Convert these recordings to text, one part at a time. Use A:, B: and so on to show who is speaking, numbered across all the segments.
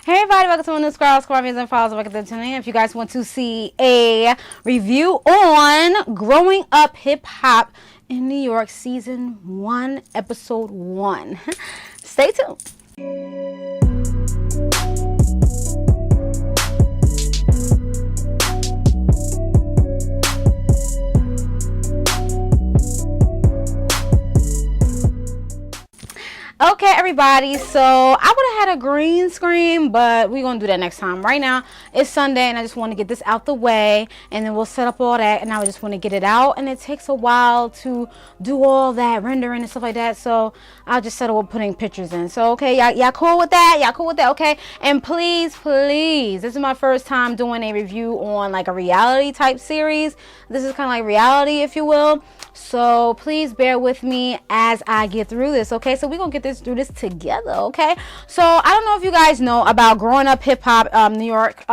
A: Hey everybody, welcome to a new Squirrels and Files. Welcome to tuning in. If you guys want to see a review on Growing Up Hip Hop in New York Season 1, Episode 1, stay tuned. Okay, everybody, so I would have had a green screen, but we're going to do that next time. Right now, it's Sunday, and I just want to get this out the way, and then we'll set up all that, and I just want to get it out, and it takes a while to do all that rendering and stuff like that, so I'll just settle with putting pictures in. So, okay, y'all cool with that? Y'all cool with that? Okay, and please, this is my first time doing a review on, like, a reality type series. This is kind of like reality, if you will. So please bear with me as I get through this, okay? So we're gonna get through this together, okay? So I don't know if you guys know about Growing Up Hip Hop New York.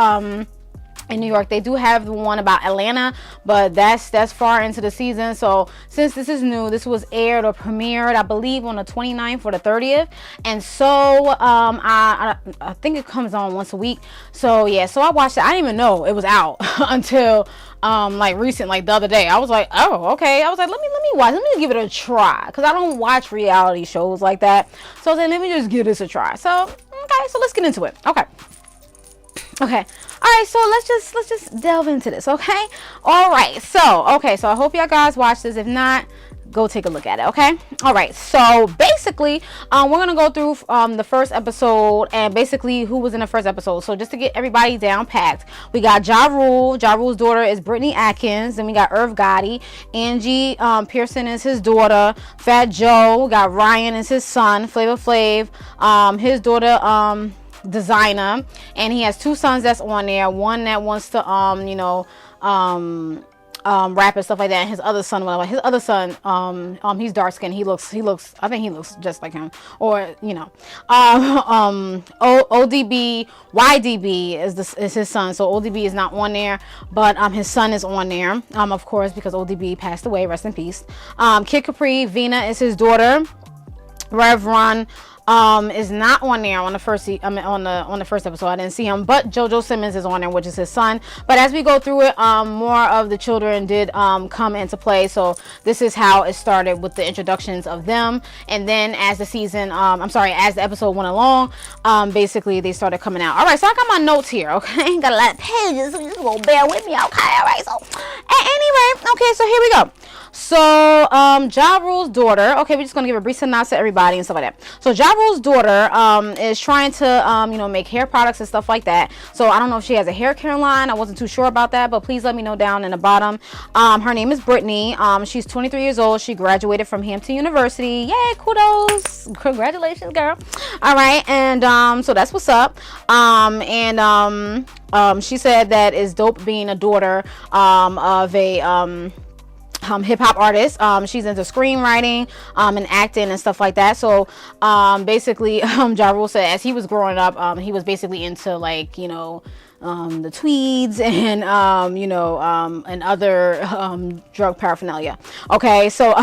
A: In New York, they do have the one about Atlanta, but that's far into the season. So since this is new, this was aired or premiered, I believe, on the 29th or the 30th. And so I think it comes on once a week. So yeah, so I watched it. I didn't even know it was out until like recent, like the other day. I was like, oh, okay. I was like, let me watch, let me give it a try, because I don't watch reality shows like that. So I was like, let me just give this a try. So okay, so let's get into it. Okay. All right, so let's just delve into this, okay? All right, so I hope y'all guys watch this. If not, go take a look at it, okay? All right, so basically we're gonna go through the first episode and basically who was in the first episode. So just to get everybody down packed, we got Ja Rule. Ja Rule's daughter is Brittany Atkins. Then we got Irv Gotti. Angie Pearson is his daughter. Fat Joe. We got Ryan is his son. Flavor Flav, his daughter Designer, and he has two sons that's on there. One that wants to rap and stuff like that, and his other son, he's dark skinned. He looks I think he looks just like him, or ODB YDB is his son. So ODB is not on there, but his son is on there, of course, because ODB passed away, rest in peace. Kid Capri Veena is his daughter. Rev Run is not on there on the first on the first episode. I didn't see him, but Jojo Simmons is on there, which is his son. But as we go through it, more of the children did come into play. So this is how it started with the introductions of them, and then as the season as the episode went along, basically they started coming out. All right, so I got my notes here, okay? Got a lot of pages, so you just gonna bear with me, okay? All right, so anyway, okay, so here we go. So Ja Rule's daughter, okay, we're just gonna give a brief synopsis to everybody and stuff like that. So Ja Rule's daughter is trying to make hair products and stuff like that. So I don't know if she has a hair care line. I wasn't too sure about that, but please let me know down in the bottom. Her name is Brittany. She's 23 years old. She graduated from Hampton University. Yay, kudos, congratulations, girl. All right, and so that's what's up. She said that it's dope being a daughter of a hip-hop artist. She's into screenwriting and acting and stuff like that. So basically Ja Rule said as he was growing up, he was basically into, like, the tweeds and and other drug paraphernalia. Okay, so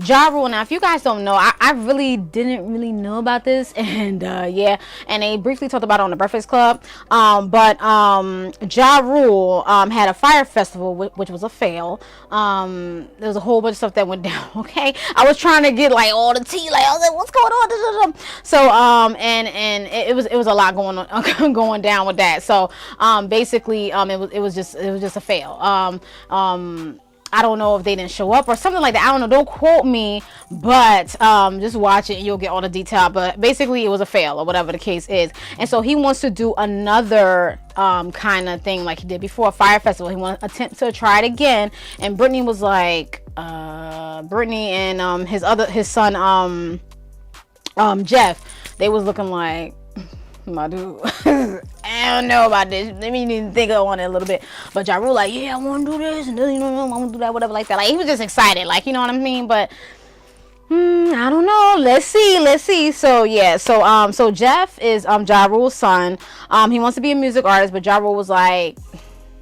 A: Ja Rule, now if you guys don't know, I really didn't really know about this, and yeah, and they briefly talked about it on the Breakfast Club, but Ja Rule had a fire festival, which was a fail. There was a whole bunch of stuff that went down. Okay, I was trying to get like all the tea, like I was like, what's going on? So and it was a lot going on going down with that. So basically it was just a fail. I don't know if they didn't show up or something like that. I don't know, don't quote me, but just watch it and you'll get all the detail. But basically it was a fail, or whatever the case is. And so he wants to do another kind of thing like he did before, a fire festival. He wants to attempt to try it again. And Brittany was like, Brittany and his son Jeff, they was looking like, my dude, I don't know about this. Let me even think on it a little bit. But Ja Rule like, yeah, I want to do this, and I want to do that, whatever, like that. Like, he was just excited, like, you know what I mean? But I don't know. Let's see. So yeah, so Jeff is Ja Rule's son. He wants to be a music artist, but Ja Rule was like,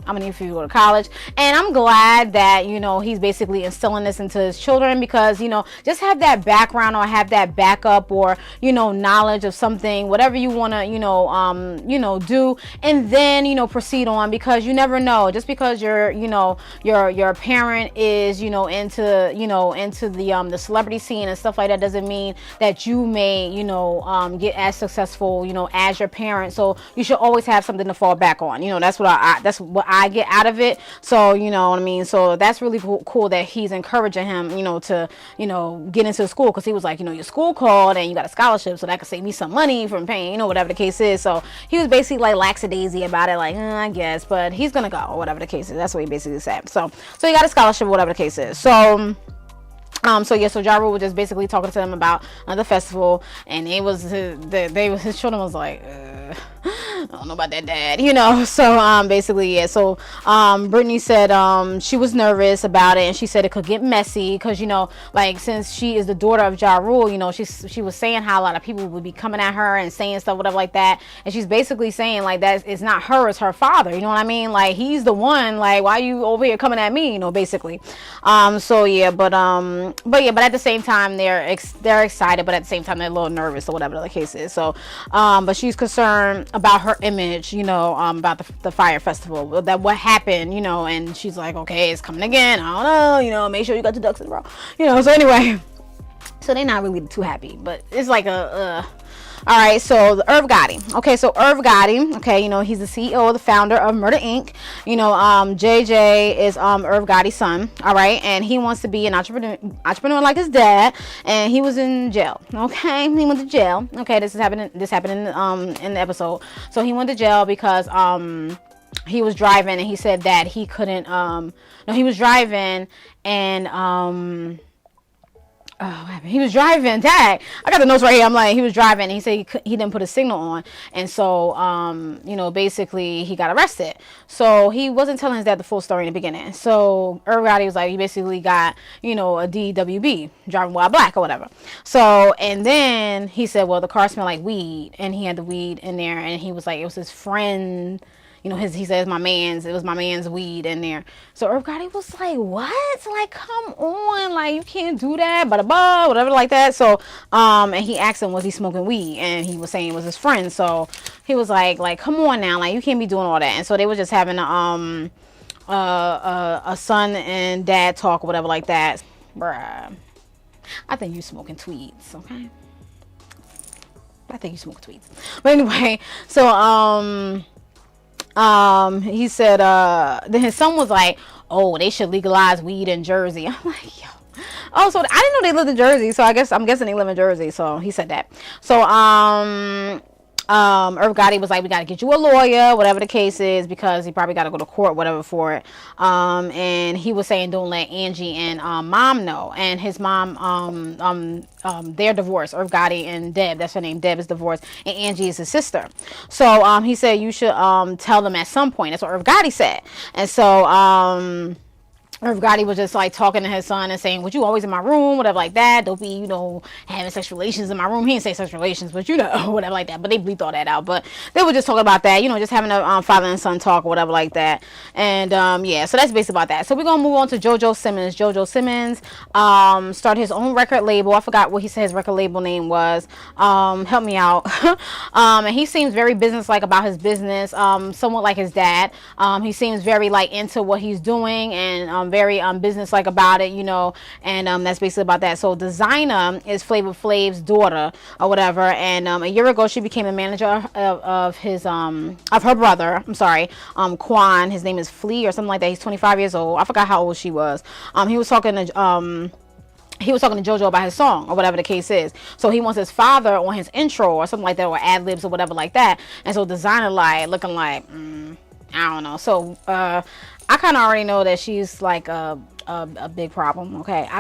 A: I'm gonna need for you to go to college. And I'm glad that, you know, he's basically instilling this into his children, because, you know, just have that background or have that backup, or, you know, knowledge of something, whatever you want to, you know, do, and then, you know, proceed on, because you never know. Just because your, you know, your parent is, you know, into the celebrity scene and stuff like that, doesn't mean that you may, you know, get as successful, you know, as your parent. So you should always have something to fall back on. You know, that's what I get out of it. So, you know what I mean? So that's really cool that he's encouraging him, you know, to, you know, get into school, because he was like, you know, your school called and you got a scholarship, so that could save me some money from paying, you know, whatever the case is. So he was basically like lackadaisy about it, like, I guess, but he's gonna go, or whatever the case is. That's what he basically said. So he got a scholarship, whatever the case is. So so Ja Rule was just basically talking to them about the festival, and it was his children was like, I don't know about that, dad, you know. So basically, yeah. So Brittany said she was nervous about it, and she said it could get messy, because, you know, like, since she is the daughter of Ja Rule, you know, she was saying how a lot of people would be coming at her and saying stuff, whatever like that, and she's basically saying like that it's not her, it's her father, you know what I mean? Like, he's the one, like, why are you over here coming at me, you know, basically. So yeah, but at the same time they're excited, but at the same time they're a little nervous, or whatever the case is. So but she's concerned about her image, you know, about the fire festival, that what happened, you know, and she's like, okay, it's coming again, I don't know, you know, make sure you got the ducks in a row, you know. So anyway, so they're not really too happy, but it's like all right, so the Irv Gotti. Okay, so Irv Gotti, okay, you know, he's the CEO, the founder of Murder Inc. You know, JJ is Irv Gotti's son, all right, and he wants to be an entrepreneur like his dad, and he was in jail. Okay, he went to jail. Okay, this happened in the episode. So he went to jail because he was driving, and he said that he couldn't he was driving, and oh, what happened? He was driving. Dang, I got the notes right here. I'm like, he was driving, and he said he didn't put a signal on, and so you know, basically he got arrested. So he wasn't telling his dad the full story in the beginning. So Irv Gotti was like, he basically got, you know, a DWB, driving while black or whatever. So, and then he said, well, the car smelled like weed, and he had the weed in there, and he was like, it was his friend. You know, he says it was my man's weed in there. So Irv Gotti was like, what? Like, come on, like, you can't do that, whatever like that. So, and he asked him, was he smoking weed? And he was saying it was his friend. So he was like, come on now, like, you can't be doing all that. And so they were just having a son and dad talk or whatever like that. Bruh, I think you smoking tweeds, okay? I think you smoking tweeds. But anyway, so, he said, then his son was like, oh, they should legalize weed in Jersey. I'm like, yo. Oh, so I didn't know they lived in Jersey, so I'm guessing they live in Jersey. So he said that. So, Irv Gotti was like, we got to get you a lawyer, whatever the case is, because he probably got to go to court, whatever, for it. And he was saying, don't let Angie and mom know. And his mom, they're divorced. Irv Gotti and Deb, that's her name. Deb is divorced, and Angie is his sister. So he said you should tell them at some point. That's what Irv Gotti said. And so Irv Gotti was just like talking to his son and saying, "Would you always in my room, whatever like that? Don't be, you know, having sexual relations in my room." He didn't say sexual relations, but you know, whatever like that. But they bleeped all that out. But they were just talking about that, you know, just having a father and son talk or whatever like that. And yeah, so that's basically about that. So we're gonna move on to Jojo Simmons. Jojo Simmons started his own record label. I forgot what he said his record label name was. Help me out. And he seems very businesslike about his business. Somewhat like his dad. He seems very like into what he's doing and very business-like about it, you know, and that's basically about that. So Designer is Flavor Flav's daughter or whatever, and a year ago she became a manager of her brother. I'm sorry, Quan. His name is Flea or something like that. He's 25 years old. I forgot how old she was. He was talking to JoJo about his song or whatever the case is. So he wants his father on his intro or something like that, or ad libs or whatever like that. And so Designer like looking like I don't know. So I kind of already know that she's like a big problem. Okay, I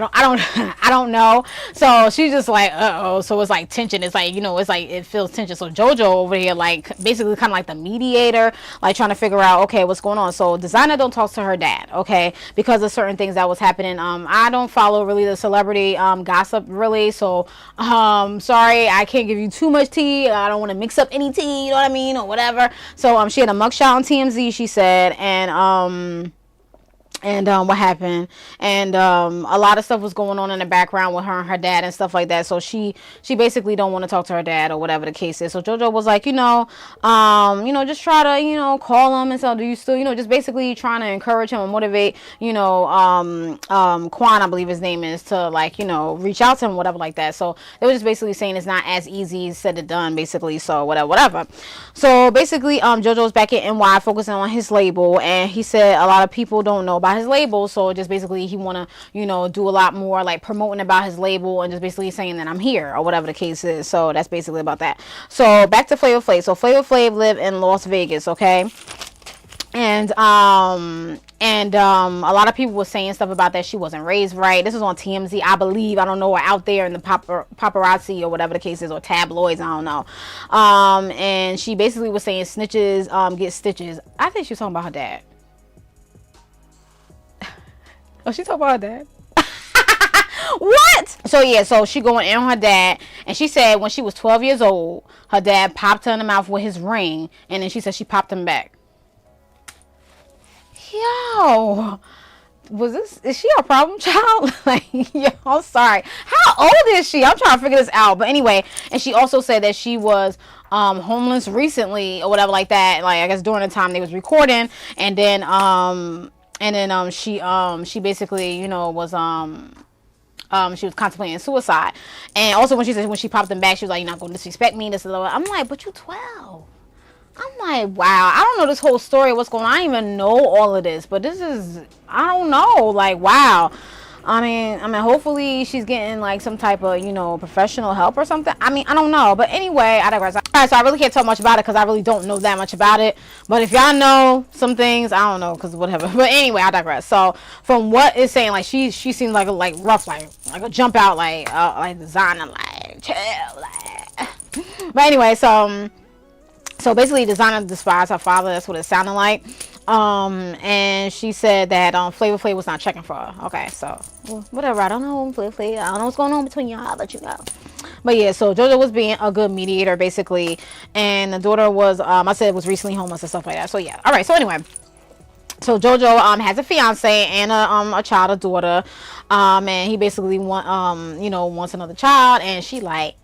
A: don't know. So she's just like, uh-oh. So it's like tension. It's like, you know, it's like it feels tension. So JoJo over here, like basically kind of like the mediator, like trying to figure out, okay, what's going on. So designer don't talk to her dad, okay, because of certain things that was happening. I don't follow really the celebrity gossip really. So sorry, I can't give you too much tea. I don't want to mix up any tea, you know what I mean, or whatever. So she had a mugshot on TMZ, she said, and what happened, and a lot of stuff was going on in the background with her and her dad and stuff like that. So she basically don't want to talk to her dad or whatever the case is. So JoJo was like, just try to, call him and so do you still, just basically trying to encourage him and motivate, Quan, I believe his name is, to like, reach out to him, whatever like that. So they were just basically saying it's not as easy said and done, basically. So whatever. So basically, JoJo's back in NY focusing on his label, and he said a lot of people don't know about his label, so just basically he want to do a lot more like promoting about his label and just basically saying that I'm here or whatever the case is. So that's basically about that. So back to Flavor Flav. So Flavor Flav lived in Las Vegas, okay, and a lot of people were saying stuff about that she wasn't raised right. This was on TMZ, I believe. I don't know, or out there in the paparazzi or whatever the case is, or tabloids, I don't know. And she basically was saying snitches get stitches. I think she was talking about her dad. Oh, she talking about her dad? What? So yeah, so she going in on her dad, and she said when she was 12 years old, her dad popped her in the mouth with his ring, and then she said she popped him back. Yo, is she a problem child? Like, yo, I'm sorry. How old is she? I'm trying to figure this out. But anyway, and she also said that she was homeless recently or whatever like that. Like, I guess during the time they was recording, and then she basically, was she was contemplating suicide. And also when she said when she popped them back, she was like, you're not going to disrespect me, this and that. I'm like, but you 12. I'm like, wow, I don't know this whole story, what's going on. I don't even know all of this, but this is, I don't know, like, wow. I mean, hopefully she's getting like some type of, professional help or something. I mean, I don't know. But anyway, I digress. All right, so I really can't talk much about it because I really don't know that much about it. But if y'all know some things, I don't know, because whatever. But anyway, I digress. So from what it's saying, like she seems like rough, like a jump out, like designer, like chill, like. But anyway, so basically, designer despised her father. That's what it sounded like. And she said that Flavor Flav was not checking for her. Okay, so whatever. I don't know, Flavor Flav. I don't know what's going on between y'all. I'll let you know. But yeah, so JoJo was being a good mediator, basically, and the daughter was I said was recently homeless and stuff like that. So yeah, all right. So anyway, so JoJo has a fiance and a child, a daughter, and he basically wants another child, and she like.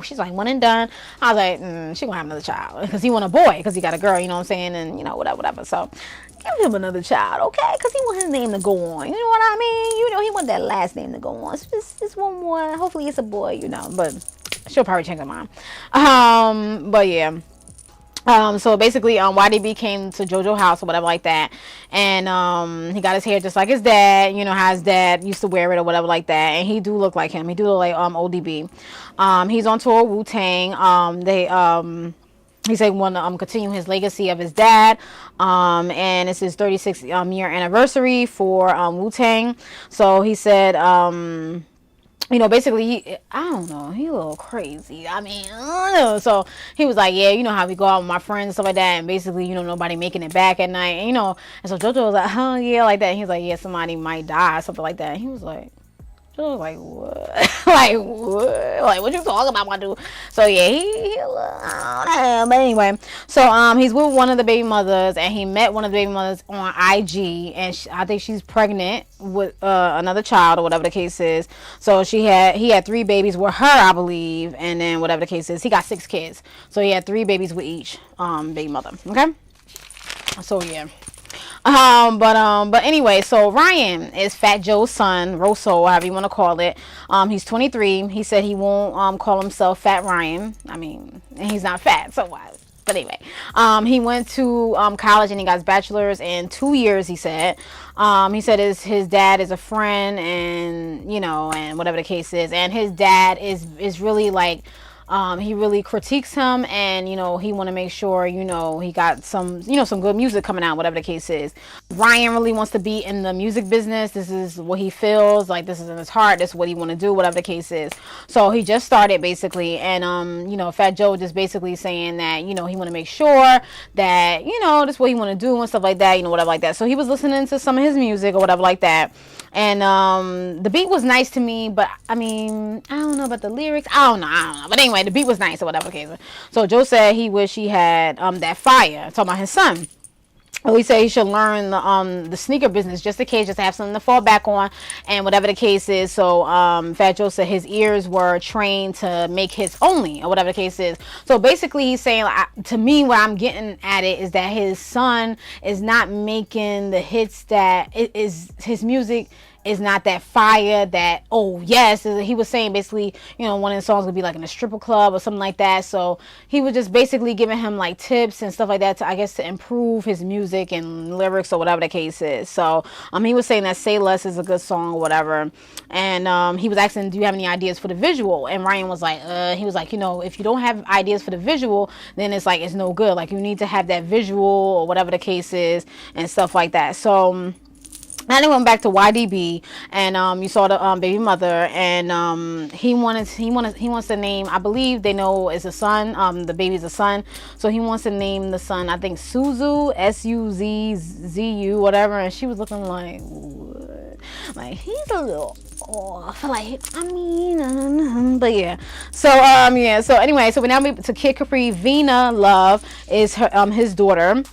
A: She's like, one and done. I was like, she gonna have another child because he want a boy because he got a girl, you know what I'm saying, and whatever. So give him another child, okay? Because he want his name to go on, you know what I mean? He want that last name to go on. So just one more. Hopefully it's a boy, but she'll probably change her mind. But yeah. So basically, YDB came to JoJo's house or whatever like that, and he got his hair just like his dad, how his dad used to wear it or whatever like that, and he do look like him. He do look like ODB. He's on tour with Wu-Tang. He said he want to continue his legacy of his dad, and it's his 36th year anniversary for Wu-Tang. So he said. Basically, I don't know, he a little crazy. I mean, I don't know. So he was like, yeah, how we go out with my friends and stuff like that, and basically, nobody making it back at night, and so JoJo was like, oh, yeah, like that. And he was like, yeah, somebody might die, or something like that. And he was like, like what? Like what? Like what you talking about, my dude? So yeah, he but anyway, so he's with one of the baby mothers, and he met one of the baby mothers on IG, and I think she's pregnant with another child or whatever the case is. So he had 3 babies with her, I believe, and then whatever the case is, he got 6 kids. So he had 3 babies with each baby mother. Okay. So yeah. But anyway, so Ryan is Fat Joe's son, Rosso, however you want to call it. He's 23. He said he won't call himself Fat Ryan. I mean, he's not fat, so why? But anyway, he went to college and he got his bachelor's in 2 years, he said. He said his dad is a friend, and and whatever the case is, and his dad is really like he really critiques him, and, you know, he want to make sure, you know, he got some, you know, some good music coming out, whatever the case is. Ryan really wants to be in the music business. This is what he feels like, this is in his heart, this is what he want to do, whatever the case is. So he just started basically, and you know, Fat Joe just basically saying that, you know, he want to make sure that, you know, this is what he want to do and stuff like that, you know, whatever like that. So he was listening to some of his music or whatever like that. And the beat was nice to me, but I mean, I don't know about the lyrics. I don't know. But anyway, the beat was nice or whatever the case is. So Joe said he wish he had that fire. Talking about his son. Oh, he said he should learn the sneaker business just in case, just to have something to fall back on, and whatever the case is. So Fat Joe said his ears were trained to make hits only, or whatever the case is. So basically he's saying, like, to me, what I'm getting at it is that his son is not making the hits that is his music is not that fire that, oh yes, he was saying basically, you know, one of the songs would be like in a stripper club or something like that. So he was just basically giving him like tips and stuff like that to, I guess, to improve his music and lyrics or whatever the case is. So he was saying that Say Less is a good song or whatever, and he was asking, do you have any ideas for the visual? And Ryan was like, he was like, you know, if you don't have ideas for the visual, then it's like, it's no good. Like, you need to have that visual or whatever the case is and stuff like that. So now they went back to YDB, and you saw the baby mother, and he wants to name, I believe they know it's a son, the baby's a son, so he wants to name the son, I think, Suzu, Suzzu, whatever. And she was looking like, what? Like, he's a little off, like, I mean, but yeah. So yeah, so anyway, so we now move to Kid Capri. Veena Love is her his daughter.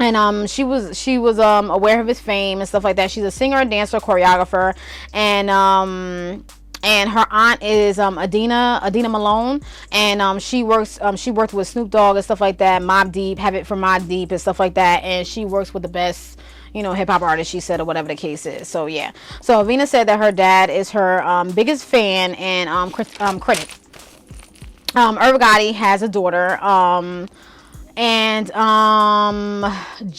A: And she was aware of his fame and stuff like that. She's a singer, dancer, choreographer, and her aunt is Adina Malone, and she worked with Snoop Dogg and stuff like that, Mobb Deep, have it from Mobb Deep and stuff like that, and she works with the best, you know, hip hop artist, she said, or whatever the case is. So yeah, so Veena said that her dad is her biggest fan and critic. Irv Gotti has a daughter. And JJ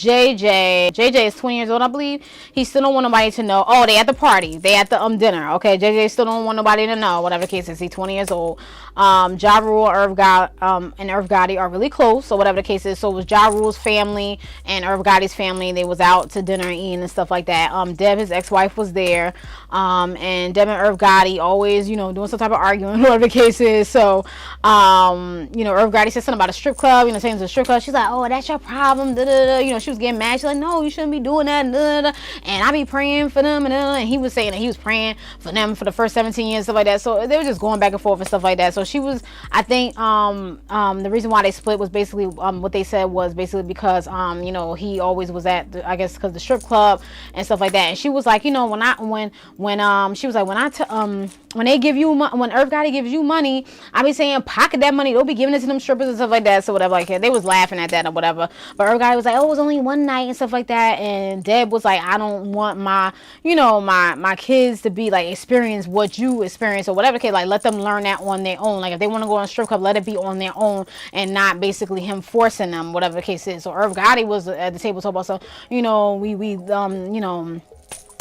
A: is 20 years old, I believe. He still don't want nobody to know. Oh, they at the party, they at the dinner. Okay, JJ still don't want nobody to know, whatever the case is. He's 20 years old. Ja Rule, and Irv Gotti are really close, so whatever the case is. So it was Ja Rule's family and Irv Gotti's family. They was out to dinner and eating and stuff like that. Deb, his ex-wife, was there. And Deb and Irv Gotti always, you know, doing some type of arguing, whatever the case is. So you know, Irv Gotti said something about a strip club, you know, saying it's a strip club. She's like, oh, that's your problem, da, da, da. You know, she was getting mad. She's like, no, you shouldn't be doing that, da, da, da. And I be praying for them, and he was saying that he was praying for them for the first 17 years, stuff like that. So they were just going back and forth and stuff like that. So she was, I think the reason why they split was basically what they said was basically because you know, he always was at the, I guess because the strip club and stuff like that. And she was like, you know, when she was like, when they give you when Irv Gotti gives you money, I be saying pocket that money, they'll be giving it to them strippers and stuff like that. So whatever, like, they was laughing at that or whatever. But Irv Gotti was like, oh, it was only one night and stuff like that. And Deb was like, I don't want my, you know, my kids to be like experience what you experience or whatever. Okay, like, let them learn that on their own. Like, if they want to go on a strip club, let it be on their own and not basically him forcing them, whatever the case is. So Irv Gotti was at the table talking about, so, you know, we you know,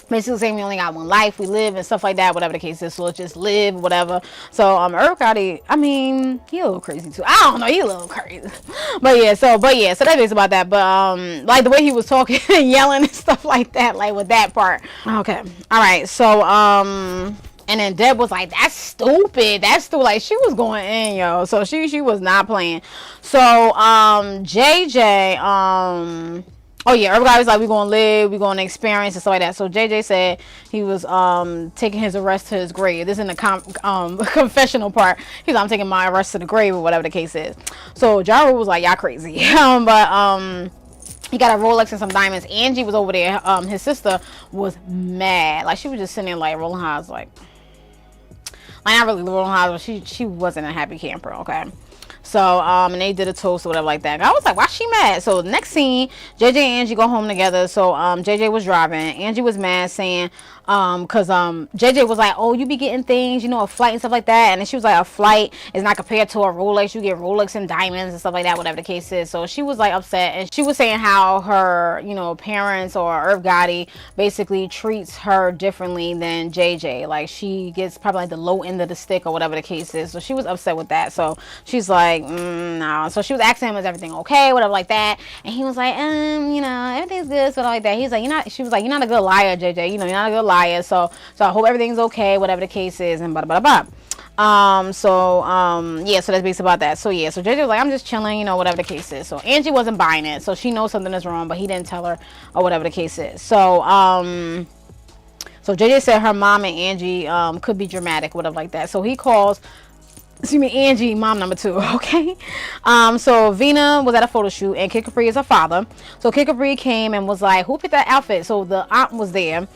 A: basically saying we only got one life, we live and stuff like that, whatever the case is, so let's just live, whatever. So Irv Gotti, I mean, he a little crazy too. I don't know, he a little crazy. But yeah, so that is about that. But like the way he was talking and yelling and stuff like that, like with that part. Okay. All right. So and then Deb was like, that's stupid. Like, she was going in, yo. So she was not playing. So JJ, oh yeah, everybody was like, we're gonna live, we're gonna experience and stuff like that. So JJ said he was taking his arrest to his grave. This is in the confessional part. He's like, I'm taking my arrest to the grave, or whatever the case is. So Ja Rule was like, y'all crazy. But he got a Rolex and some diamonds. Angie was over there. His sister was mad. Like, she was just sitting there like rolling eyes, like not really rolling eyes, but she wasn't a happy camper. Okay. So and they did a toast or whatever like that. I was like, why she mad? So next scene, JJ and Angie go home together. So JJ was driving, Angie was mad, saying because JJ was like, oh, you be getting things, you know, a flight and stuff like that. And then she was like, a flight is not compared to a Rolex. You get Rolex and diamonds and stuff like that, whatever the case is. So she was like upset, and she was saying how her, you know, parents or Irv Gotti basically treats her differently than JJ. Like she gets probably like the low end of the stick or whatever the case is. So she was upset with that. So she's like, no. So she was asking him, is everything okay, whatever like that. And he was like, you know, everything's good, so like that. He's like, she was like, you're not a good liar, JJ. You know, you're not a good liar. So I hope everything's okay, whatever the case is, and blah blah blah. Yeah, so that's basically about that. So yeah, so JJ was like, I'm just chilling, you know, whatever the case is. So Angie wasn't buying it, so she knows something is wrong, but he didn't tell her or whatever the case is. So so JJ said her mom and Angie could be dramatic, whatever like that. So he calls, excuse me, Angie, mom number 2, okay? So Veena was at a photo shoot, and Kid Capri is her father. So Kid Capri came and was like, who picked that outfit? So the aunt was there,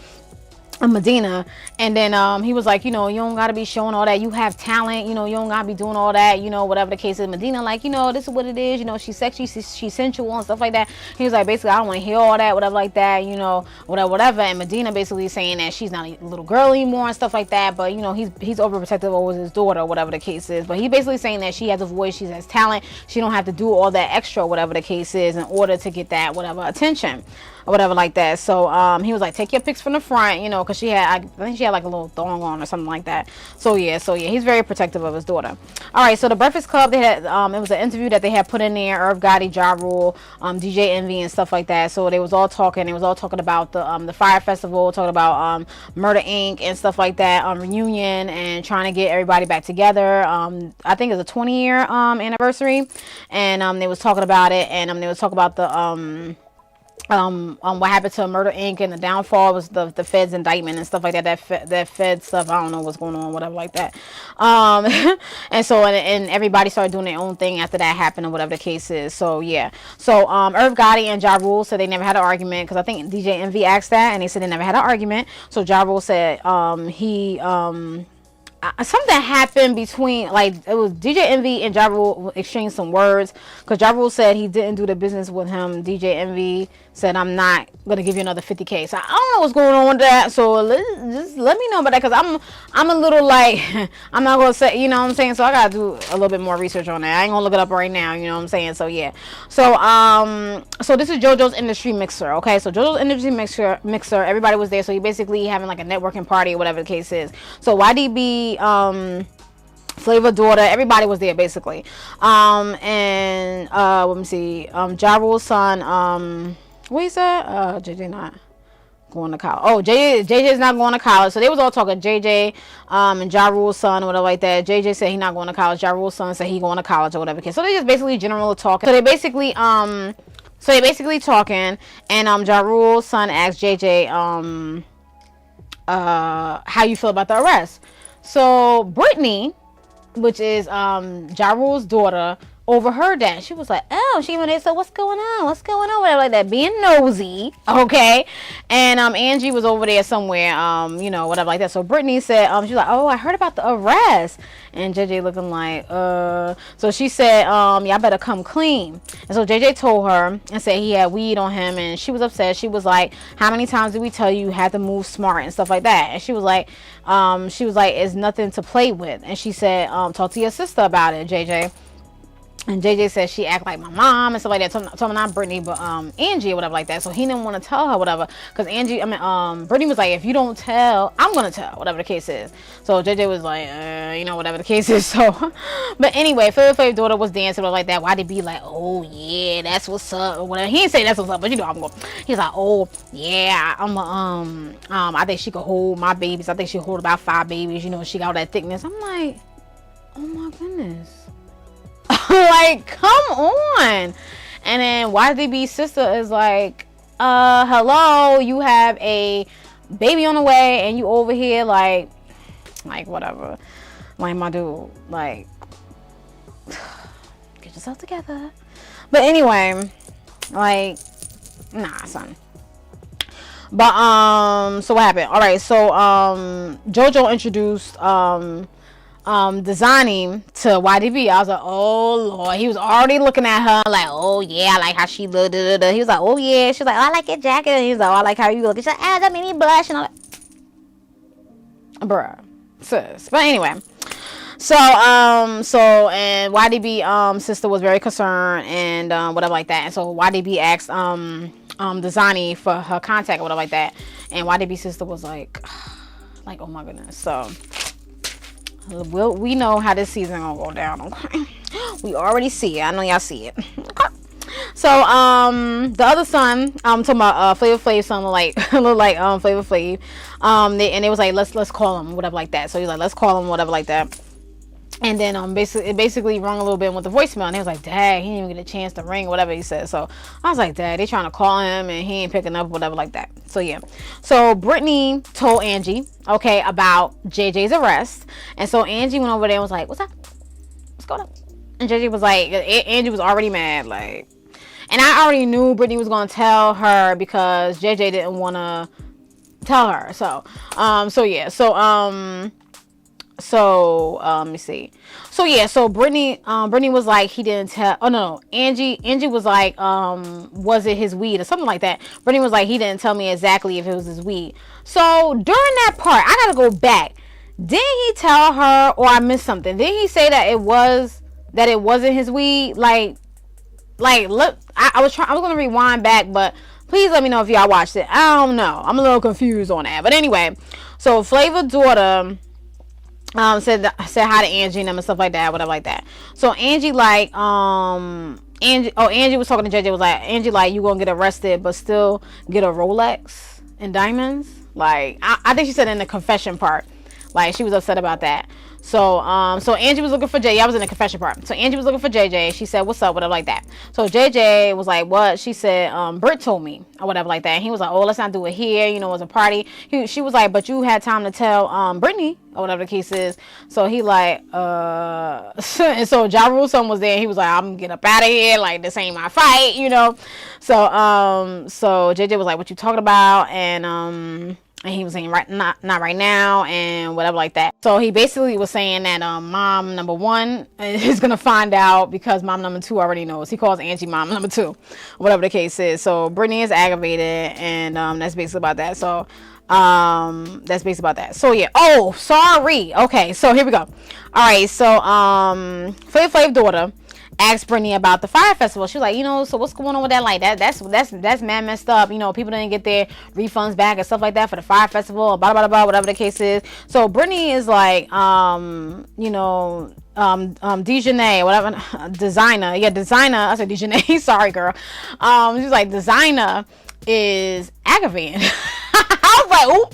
A: Medina, and then he was like, you know, you don't gotta be showing all that, you have talent, you know, you don't gotta be doing all that, you know, whatever the case is. Medina like, you know, this is what it is, you know, she's sexy, she's sensual and stuff like that. He was like, basically, I don't want to hear all that, whatever like that, you know, whatever. And Medina basically saying that she's not a little girl anymore and stuff like that, but you know, he's overprotective over his daughter, whatever the case is. But he basically saying that she has a voice, she has talent, she don't have to do all that extra, whatever the case is, in order to get that whatever attention or whatever like that. So he was like, take your pics from the front, you know, because she had, I think she had like a little thong on or something like that. So yeah, he's very protective of his daughter. All right, so the Breakfast Club, they had it was an interview that they had put in there, Irv Gotti, Ja Rule, DJ Envy and stuff like that. So they was all talking about the Fire Festival, talking about Murder Inc. and stuff like that, reunion, and trying to get everybody back together. I think it's a 20-year anniversary, and they was talking about it, and they was talking about the what happened to Murder Inc. and the downfall was the Fed's indictment and stuff like that. That Fed stuff, I don't know what's going on, whatever like that. And so and everybody started doing their own thing after that happened or whatever the case is. So yeah, so Irv Gotti and Ja Rule said they never had an argument, because I think DJ Envy asked that, and they said they never had an argument. So Ja Rule said something happened between, like, it was DJ Envy and Ja Rule exchanged some words, because Ja Rule said he didn't do the business with him. DJ Envy said, I'm not gonna give you another 50K. So I don't know what's going on with that. So just let me know about that, because I'm a little like I'm not gonna say, you know what I'm saying. So I gotta do a little bit more research on that. I ain't gonna look it up right now, you know what I'm saying. So yeah, so this is JoJo's industry mixer, okay? So JoJo's industry mixer, everybody was there. So he basically having like a networking party or whatever the case is. So YDB, Flavor daughter, everybody was there basically. And let me see, Ja Rule's son, what is that? JJ not going to college. Oh, JJ's not going to college. So they was all talking JJ and Ja Rule's son or whatever like that. JJ said he not going to college. Ja Rule's son said he going to college or whatever. So they just basically general talking. So they basically talking, and Ja Rule's son asked JJ how you feel about the arrest. So Brittany, which is Ja Rule's daughter, overheard that. She was like, oh, she went there, so what's going on, whatever like that, being nosy, okay? And Angie was over there somewhere, you know, whatever like that. So Brittany said, she's like, oh, I heard about the arrest. And JJ looking like, so she said, y'all better come clean. And so JJ told her and said he had weed on him, and she was upset. She was like, how many times did we tell you had to move smart and stuff like that? And she was like, it's nothing to play with. And she said, talk to your sister about it, JJ. And JJ said she act like my mom and stuff like that. Told me not Brittany, but Angie or whatever like that. So he didn't want to tell her whatever, because Brittany was like, if you don't tell, I'm gonna tell, whatever the case is. So JJ was like, you know, whatever the case is. So, but anyway, Flavor daughter was dancing or like that. Why did be like, oh yeah, that's what's up or whatever. He didn't say that's what's up, but you know I'm going. He's like, oh yeah, I think she could hold my babies. I think she hold about 5 babies. You know, she got all that thickness. I'm like, oh my goodness. Like, come on. And then YDB sister is like, hello, you have a baby on the way and you over here like whatever, like, my dude, like, get yourself together. But anyway, like, nah, son. But so what happened? All right, so JoJo introduced designing to YDB. I was like, oh Lord. He was already looking at her like, oh yeah, I like how she looked. He was like, oh yeah. She was like, oh, I like your jacket. And he was like, oh, I like how you look. She's like, ah, that made me blush and all that. Bruh, sis. But anyway, so and YDB sister was very concerned and whatever like that. And so YDB asked Designy for her contact or whatever like that. And YDB sister was like, oh my goodness. So we know how this season gonna go down, okay? We already see it. I know y'all see it. Okay. So the other son, talking about Flavor Flav son look like Flavor Flav. They was like, let's call him, whatever like that. So he's like, let's call him, whatever like that. And then it basically rung a little bit with the voicemail, and he was like, dang, he didn't even get a chance to ring, whatever he said. So I was like, dad, they trying to call him and he ain't picking up, whatever like that. So yeah. So Brittany told Angie, okay, about JJ's arrest. And so Angie went over there and was like, what's up? What's going on? And JJ was like, Angie was already mad, like, and I already knew Brittany was gonna tell her because JJ didn't want to tell her. So yeah. So let me see. So yeah, so Brittany was like, he didn't tell. Oh no, Angie was like, was it his weed or something like that? Brittany was like, he didn't tell me exactly if it was his weed. So during that part, I gotta go back. Didn't he tell her, or I missed something? Didn't he say that it wasn't his weed? Like look, I was gonna rewind back, but please let me know if y'all watched it. I don't know. I'm a little confused on that. But anyway, so Flavor's daughter said hi to Angie and them and stuff like that, whatever like that. So Angie like Angie was talking to JJ, was like, Angie like, you gonna get arrested but still get a Rolex and diamonds? Like I think she said in the confession part, like she was upset about that. So Angie was looking for JJ. I was in the confession part. So Angie was looking for JJ. She said, what's up, whatever like that. So JJ was like, what? She said, Britt told me, or whatever like that. And he was like, oh, let's not do it here, you know, it was a party. She was like, but you had time to tell Brittany, or whatever the case is. So he like, and so Ja Rule son was there, and he was like, I'm gonna get up out of here, like this ain't my fight, you know. So JJ was like, what you talking about? And he was saying, not right now, and whatever like that. So he basically was saying that mom number one is gonna find out because mom number two already knows. He calls Angie mom number two, whatever the case is. So Brittany is aggravated, and that's basically about that. So that's basically about that. So yeah. Oh, sorry. Okay, so here we go. All right. So Flav daughter asked Brittany about the fire festival. She was like, you know, so what's going on with that? Like that's mad messed up. You know, people didn't get their refunds back and stuff like that for the fire festival, blah blah blah, whatever the case is. So Brittany is like, you know, Dejanay, whatever, designer. Yeah, designer. I said Dejanay. Sorry, girl. She's like, designer is aggravating. I was like, oop.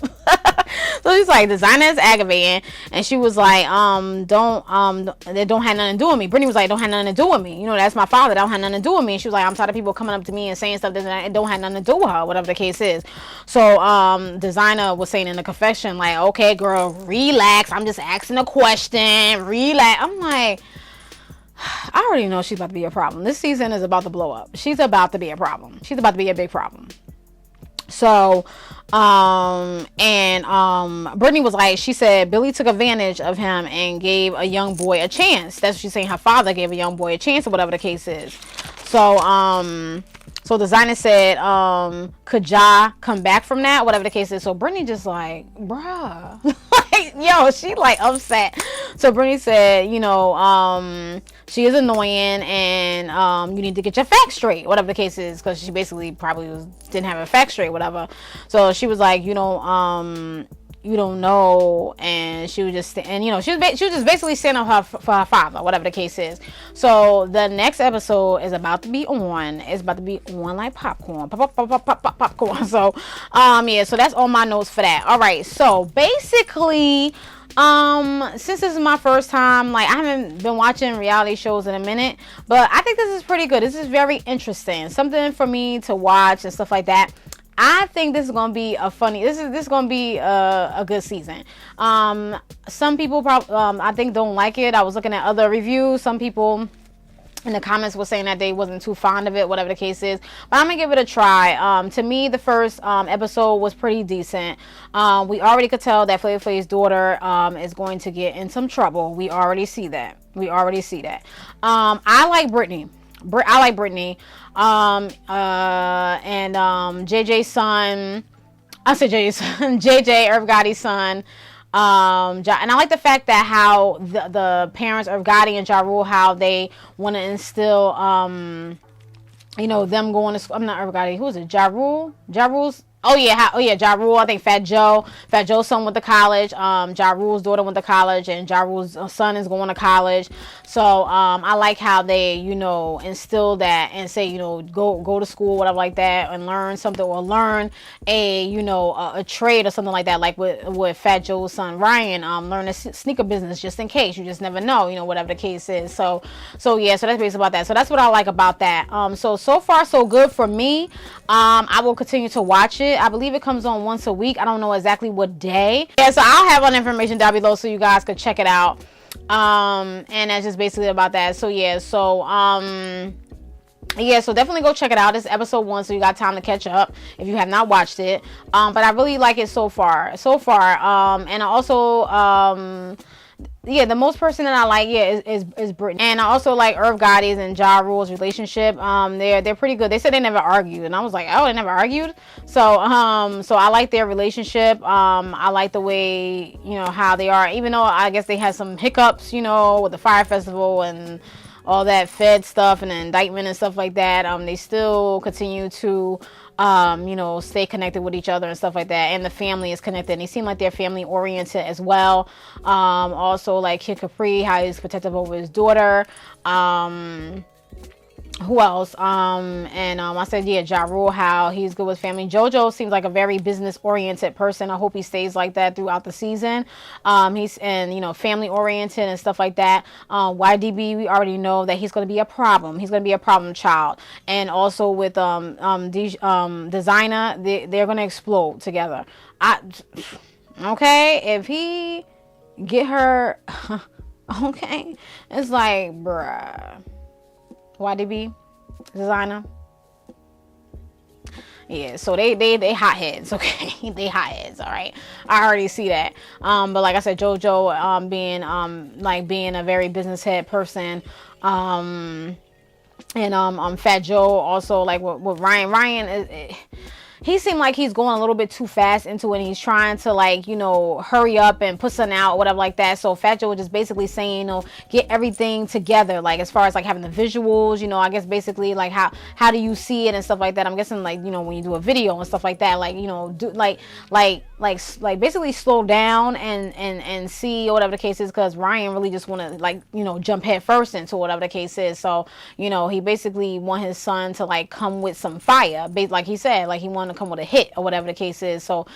A: So she's like, designer is aggravating, and she was like, they don't have nothing to do with me. Brittany was like, don't have nothing to do with me. You know, that's my father. That don't have nothing to do with me. And she was like, I'm tired of people coming up to me and saying stuff that it don't have nothing to do with her, whatever the case is. So designer was saying in the confession, like, okay, girl, relax. I'm just asking a question. Relax. I'm like, I already know she's about to be a problem. This season is about to blow up. She's about to be a problem. She's about to be a big problem. So Brittany was like, she said Billy took advantage of him and gave a young boy a chance. That's what she's saying. Her father gave a young boy a chance, or whatever the case is. So designer said, could Ja come back from that, whatever the case is. So Brittany just like, bruh, like, yo, she like upset. So Brittany said, you know, she is annoying, and you need to get your facts straight, whatever the case is, because she basically probably didn't have her facts straight, whatever. So she was like, you know, you don't know, and she was just, and you know, she was just basically standing up for her father, whatever the case is. So the next episode is about to be on. It's about to be on like popcorn, popcorn. So yeah, so that's all my notes for that. All right, so basically, since this is my first time, like, I haven't been watching reality shows in a minute, but I think this is pretty good. This is very interesting, something for me to watch and stuff like that. I think this is gonna be this is gonna be a good season. Some people probably I think don't like it. I was looking at other reviews. Some people in the comments was saying that they wasn't too fond of it, whatever the case is. But I'm gonna give it a try. To me, the first episode was pretty decent. We already could tell that Flavor Flav's daughter is going to get in some trouble. We already see that. I like Brittany. I like Brittany. And JJ's son. I said JJ's son. JJ Irv Gotti's son. And I like the fact that how the parents of Gotti and Ja Rule, how they want to instill, you know, them going to school. I'm not Irv Gotti. Who is it? Ja Rule? Ja Rule's. Oh yeah, Ja Rule. I think Fat Joe's son went to college. Ja Rule's daughter went to college, and Ja Rule's son is going to college. So I like how they, you know, instill that and say, you know, go to school, whatever like that, and learn something, or learn a, you know, a trade or something like that. Like with Fat Joe's son Ryan, learn a sneaker business just in case. You just never know, you know, whatever the case is. So yeah, so that's basically about that. So that's what I like about that. So far so good for me. I will continue to watch it. I believe it comes on once a week. I don't know exactly what day. Yeah, so I'll have all the information down below so you guys could check it out. And that's just basically about that. So yeah, so definitely go check it out. It's episode 1, so you got time to catch up if you have not watched it. But I really like it so far. And I also yeah, the most person that I like, yeah, is Brittany. And I also like Irv Gotti's and Ja Rule's relationship. They're pretty good. They said they never argued, and I was like, oh, they never argued. So I like their relationship. I like the way, you know, how they are. Even though I guess they had some hiccups, you know, with the Fire Festival and all that Fed stuff and the indictment and stuff like that. They still continue to you know, stay connected with each other and stuff like that, and the family is connected, and they seem like they're family oriented as well. Also like Kid Capri, how he's protective over his daughter. Who else? I said, yeah, Ja Rule, how he's good with family. JoJo seems like a very business oriented person. I hope he stays like that throughout the season. He's, and you know, family oriented and stuff like that. YDB, we already know that he's going to be a problem. He's going to be a problem child. And also with Designer, they're going to explode together. Okay, if he get her, okay, it's like, bruh. YDB, Designer. Yeah, so they hotheads, okay? They hotheads, all right? I already see that. But like I said, JoJo being a very business head person. And Fat Joe also, like with Ryan. Ryan he seemed like he's going a little bit too fast into it, and he's trying to, like, you know, hurry up and put something out, whatever like that. So Fat Joe was just basically saying, you know, get everything together, like as far as like having the visuals, you know, I guess basically like how do you see it and stuff like that. I'm guessing, like, you know, when you do a video and stuff like that, like, you know, do like basically slow down and see, or whatever the case is, because Ryan really just want to, like, you know, jump head first into whatever the case is. So, you know, he basically want his son to, like, come with some fire, like he said, like he wanted to come with a hit or whatever the case is. So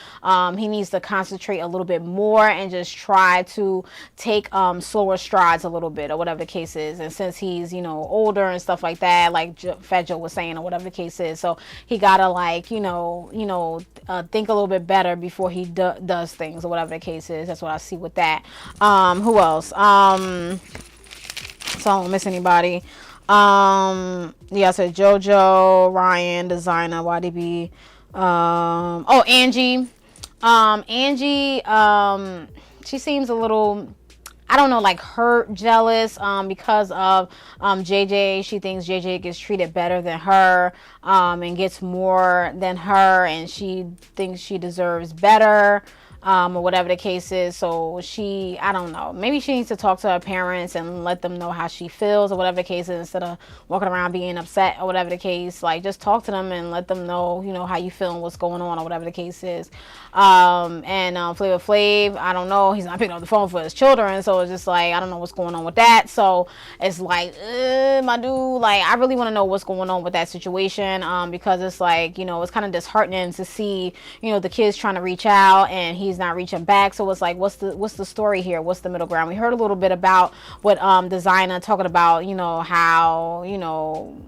A: he needs to concentrate a little bit more and just try to take slower strides a little bit, or whatever the case is. And since he's, you know, older and stuff like that, like Fat Joe was saying, or whatever the case is, so he gotta, like, you know, think a little bit better before he does things, or whatever the case is. That's what I see with that. Who else? So I don't miss anybody. Yeah, I said JoJo, Ryan, Designer, YDB. Angie. Angie, she seems a little, I don't know, like hurt, jealous, because of JJ. She thinks JJ gets treated better than her, and gets more than her, and she thinks she deserves better. Or whatever the case is. So she, I don't know, maybe she needs to talk to her parents and let them know how she feels, or whatever the case is, instead of walking around being upset, or whatever the case. Like, just talk to them and let them know, you know, how you feel and what's going on, or whatever the case is. Flavor Flav, I don't know, he's not picking up the phone for his children, so it's just like, I don't know what's going on with that. So it's like, my dude, like, I really want to know what's going on with that situation, because it's like, you know, it's kind of disheartening to see, you know, the kids trying to reach out and he's not reaching back. So it's like, what's the story here? What's the middle ground? We heard a little bit about what Designer talking about, you know, how, you know,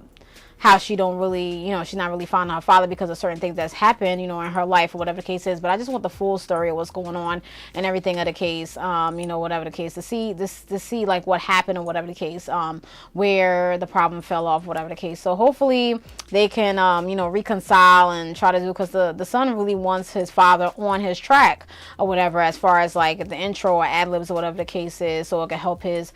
A: how she don't really, you know, she's not really fond of her father because of certain things that's happened, you know, in her life or whatever the case is. But I just want the full story of what's going on and everything of the case, you know, whatever the case, to see like what happened or whatever the case, where the problem fell off, whatever the case. So hopefully they can, you know, reconcile and try to do, because the son really wants his father on his track or whatever, as far as like the intro or ad libs or whatever the case is, so it can help his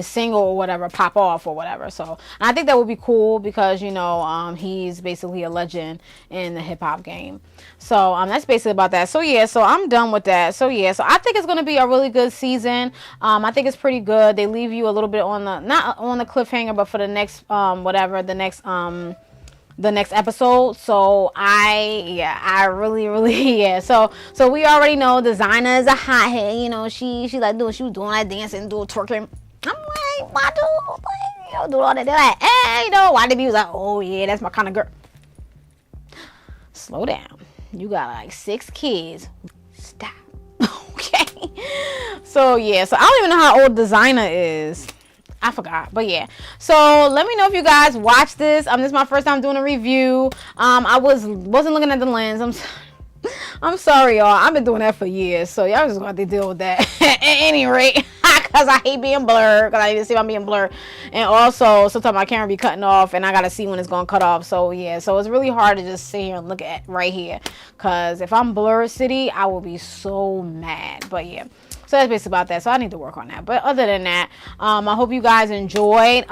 A: single or whatever pop off or whatever. So I think that would be cool, because, you know, he's basically a legend in the hip-hop game. So that's basically about that. So yeah, so I'm done with that. So yeah, so I think it's going to be a really good season. I think it's pretty good. They leave you a little bit on the, not on the cliffhanger, but for the next whatever, the next episode. So I really yeah. So we already know designer is a hothead, you know. She like doing, she was doing that dancing, doing twerking. I'm like, why do, like, you know, do all that? They're like, hey, you know, why the was like, oh yeah, that's my kind of girl. Slow down. You got like 6 kids. Stop. Okay. So yeah, so I don't even know how old designer is. I forgot, but yeah. So let me know if you guys watch this. This is my first time doing a review. I wasn't looking at the lens. I'm sorry, y'all. I've been doing that for years, so y'all just gonna have to deal with that. At any rate, because I hate being blurred, because I even see I'm being blurred, and also sometimes my camera be cutting off, and I gotta see when it's gonna cut off. So yeah, so it's really hard to just sit here and look at right here, because if I'm blurred city, I will be so mad. But yeah. So that's basically about that. So I need to work on that. But other than that, I hope you guys enjoyed.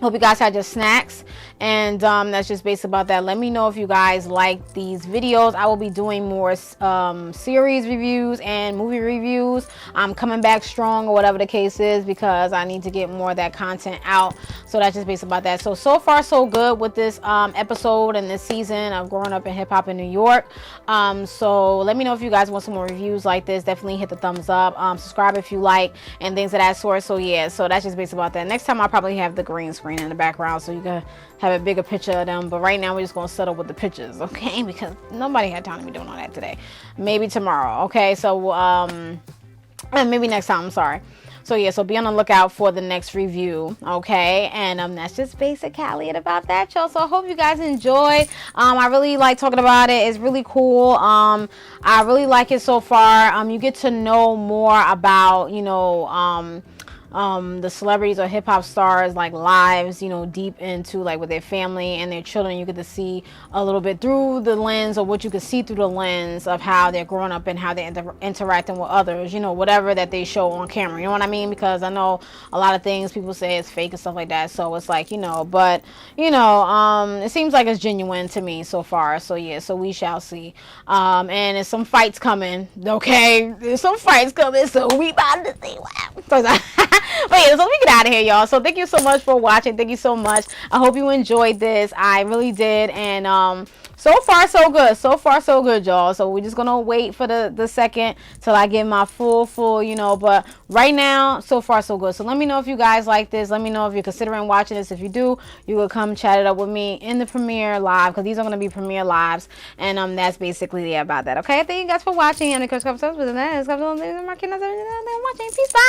A: Hope you guys had your snacks, and that's just basically about that. Let me know if you guys like these videos. I will be doing more series reviews and movie reviews. I'm coming back strong or whatever the case is, because I need to get more of that content out. So that's just basically about that. So far so good with this episode and this season of growing up in hip-hop in New York. So let me know if you guys want some more reviews like this. Definitely hit the thumbs up, subscribe if you like, and things of that sort. So yeah, so that's just basically about that. Next time I'll probably have the green screen in the background, so you can have a bigger picture of them. But right now we're just gonna settle with the pictures, okay? Because nobody had time to be doing all that today. Maybe tomorrow, okay? So and maybe next time, I'm sorry. So yeah, so be on the lookout for the next review, okay? And that's just basically it about that, y'all. So I hope you guys enjoyed. I really like talking about it. It's really cool. I really like it so far. You get to know more about, you know, the celebrities or hip-hop stars, like lives, you know, deep into like with their family and their children. You get to see a little bit through the lens, or what you can see through the lens of how they're growing up and how they're interacting with others, you know, whatever that they show on camera, you know what I mean? Because I know a lot of things people say it's fake and stuff like that, so it's like, you know, but you know, it seems like it's genuine to me so far. So yeah, so we shall see. And there's some fights coming, okay? There's some fights coming, so we about to see what happens. But yeah, so let me get out of here, y'all. So thank you so much for watching. Thank you so much. I hope you enjoyed this. I really did. And so far so good. So far so good, y'all. So we're just gonna wait for the second till I get my full, you know. But right now, so far so good. So let me know if you guys like this. Let me know if you're considering watching this. If you do, you will come chat it up with me in the premiere live, because these are gonna be premiere lives. And that's basically about that. Okay, thank you guys for watching. And the watching. Peace. Bye.